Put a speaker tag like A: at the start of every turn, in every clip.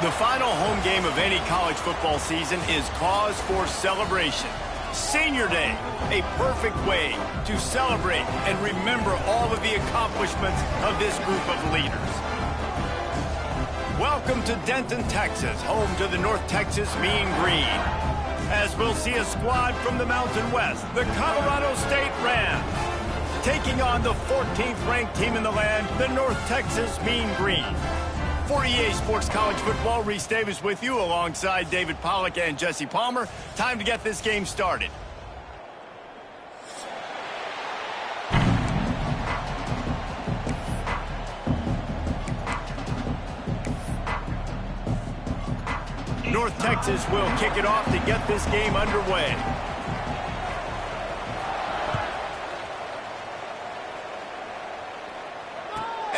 A: The final home game of any college football season is cause for celebration. Senior Day, a perfect way to celebrate and remember all of the accomplishments of this group of leaders. Welcome to Denton, Texas, home to the North Texas Mean Green. As we'll see a squad from the Mountain West, the Colorado State Rams, taking on the 14th ranked team in the land, the North Texas Mean Green. For EA Sports College Football, Reese Davis with you alongside David Pollack and Jesse Palmer. Time to get this game started. North Texas will kick it off to get this game underway.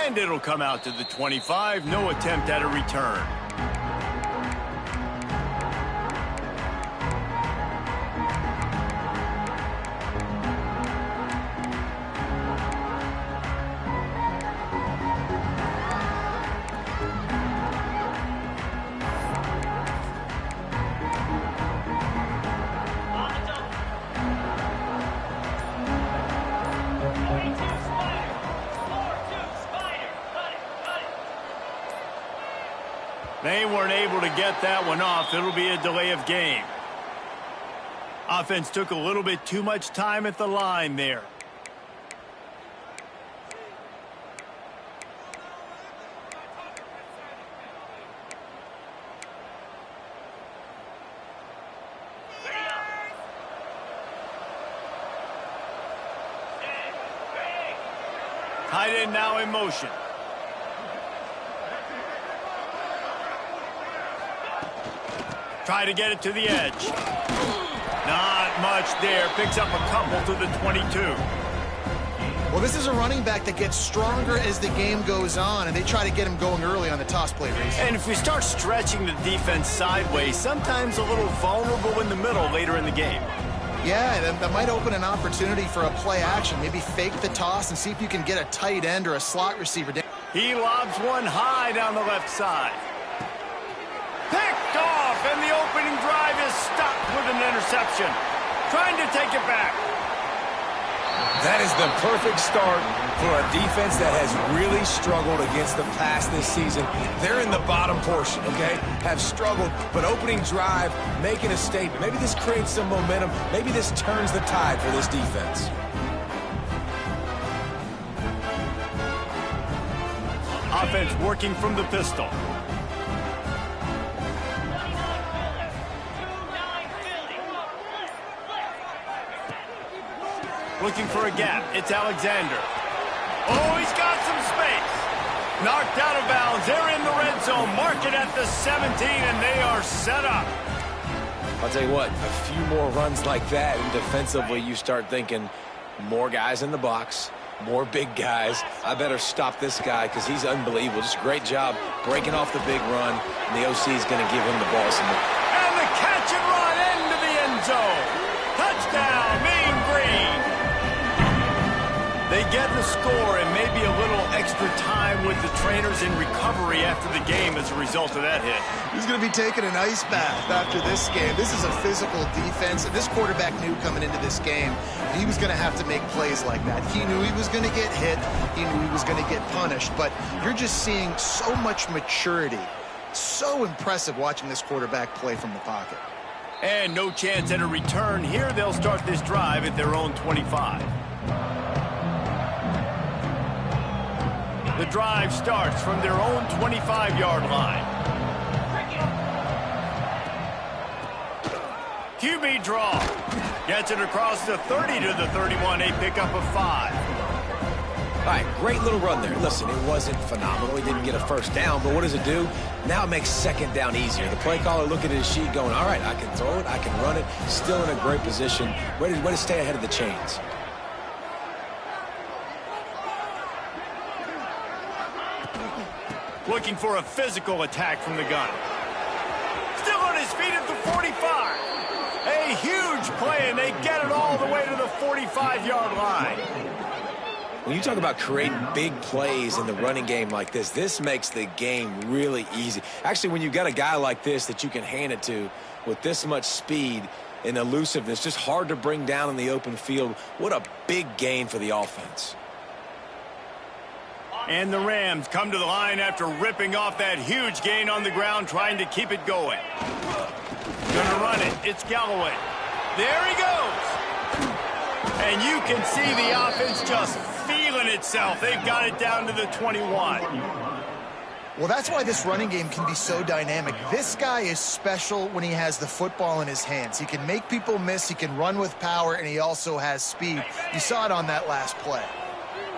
A: And it'll come out to the 25. No attempt at a return. They weren't able to get that one off. It'll be a delay of game. Offense took a little bit too much time at the line there. Tight end now in motion. Try to get it to the edge. Not much there. Picks up a couple to the 22.
B: Well, this is a running back that gets stronger as the game goes on, and they try to get him going early on the toss play race.
A: And if we start stretching the defense sideways, sometimes a little vulnerable in the middle later in the game.
B: Yeah, that might open an opportunity for a play action. Maybe fake the toss and see if you can get a tight end or a slot receiver.
A: He lobs one high down the left side. Picked off, and the opening drive is stopped with an interception. Trying to take it back.
C: That is the perfect start for a defense that has really struggled against the pass this season. They're in the bottom portion, okay? Have struggled, but opening drive, making a statement. Maybe this creates some momentum. Maybe this turns the tide for this defense.
A: Offense working from the pistol. Looking for a gap. It's Alexander. Oh, he's got some space. Knocked out of bounds. They're in the red zone. Mark it at the 17, and they are set up.
C: I'll tell you what, a few more runs like that, and defensively you start thinking more guys in the box, more big guys. I better stop this guy because he's unbelievable. Just a great job breaking off the big run, and the OC is going to give him the ball some more.
A: And the catch and run into the end zone. Touchdown, Mean Green. They get the score and maybe a little extra time with the trainers in recovery after the game as a result of that hit.
B: He's going to be taking an ice bath after this game. This is a physical defense, and this quarterback knew coming into this game he was going to have to make plays like that. He knew he was going to get hit. He knew he was going to get punished, but you're just seeing so much maturity. So impressive watching this quarterback play from the pocket.
A: And no chance at a return. Here they'll start this drive at their own 25. The drive starts from their own 25-yard line. QB draw. Gets it across the 30 to the 31. A pickup of 5.
C: All right, great little run there. Listen, it wasn't phenomenal. He didn't get a first down, but what does it do? Now it makes second down easier. The play caller looking at his sheet going, all right, I can throw it, I can run it. Still in a great position. Way to stay ahead of the chains.
A: Looking for a physical attack from the gun. Still on his feet at the 45. A huge play, and they get it all the way to the 45-yard line.
C: when you talk about creating big plays in the running game like this makes the game really easy. Actually, when you've got a guy like this that you can hand it to with this much speed and elusiveness, just hard to bring down in the open field, what a big gain for the offense.
A: And the Rams come to the line after ripping off that huge gain on the ground, trying to keep it going. Gonna run it. It's Galloway. There he goes. And you can see the offense just feeling itself. They've got it down to the 21.
B: Well, that's why this running game can be so dynamic. This guy is special when he has the football in his hands. He can make people miss, he can run with power, and he also has speed. You saw it on that last play.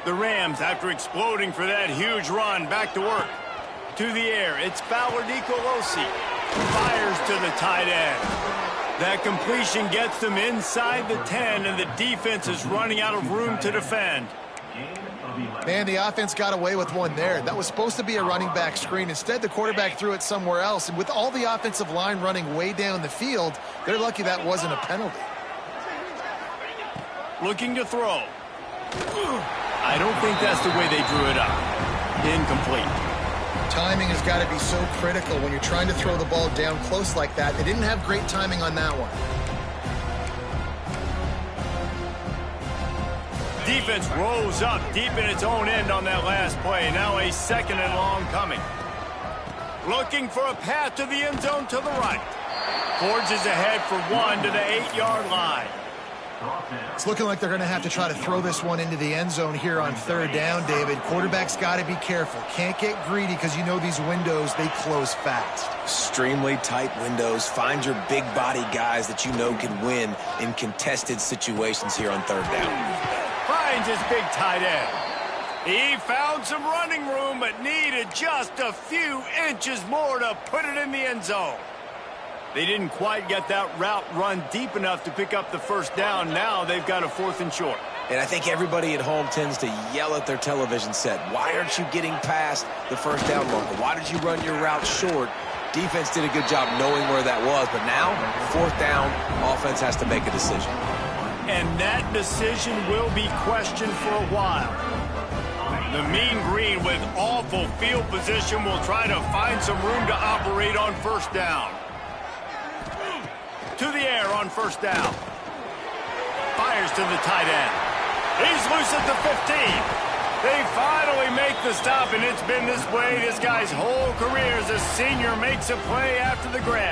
A: The Rams, after exploding for that huge run, back to work. To the air, it's Fowler Nicolosi. Fires to the tight end. That completion gets them inside the 10, and the defense is running out of room to defend.
B: Man, the offense got away with one there. That was supposed to be a running back screen. Instead, the quarterback threw it somewhere else, and with all the offensive line running way down the field, they're lucky that wasn't a penalty.
A: Looking to throw. I don't think that's the way they drew it up. Incomplete.
B: Timing has got to be so critical when you're trying to throw the ball down close like that. They didn't have great timing on that one.
A: Defense rose up deep in its own end on that last play. Now a 2nd and long coming. Looking for a path to the end zone to the right. Forges ahead for 1 to the 8-yard line.
B: It's looking like they're going to have to try to throw this one into the end zone here on 3rd down, David. Quarterback's got to be careful. Can't get greedy because you know these windows, they close fast.
C: Extremely tight windows. Find your big body guys that you know can win in contested situations here on 3rd down.
A: Finds his big tight end. He found some running room, but needed just a few inches more to put it in the end zone. They didn't quite get that route run deep enough to pick up the 1st down. Now they've got a 4th and short.
C: And I think everybody at home tends to yell at their television set, why aren't you getting past the 1st down marker? Why did you run your route short? Defense did a good job knowing where that was, but now, 4th down, offense has to make a decision.
A: And that decision will be questioned for a while. The Mean Green, with awful field position, will try to find some room to operate on 1st down. To the air on 1st down. Fires to the tight end. He's loose at the 15. They finally make the stop, and it's been this way this guy's whole career as a senior makes a play after the grab.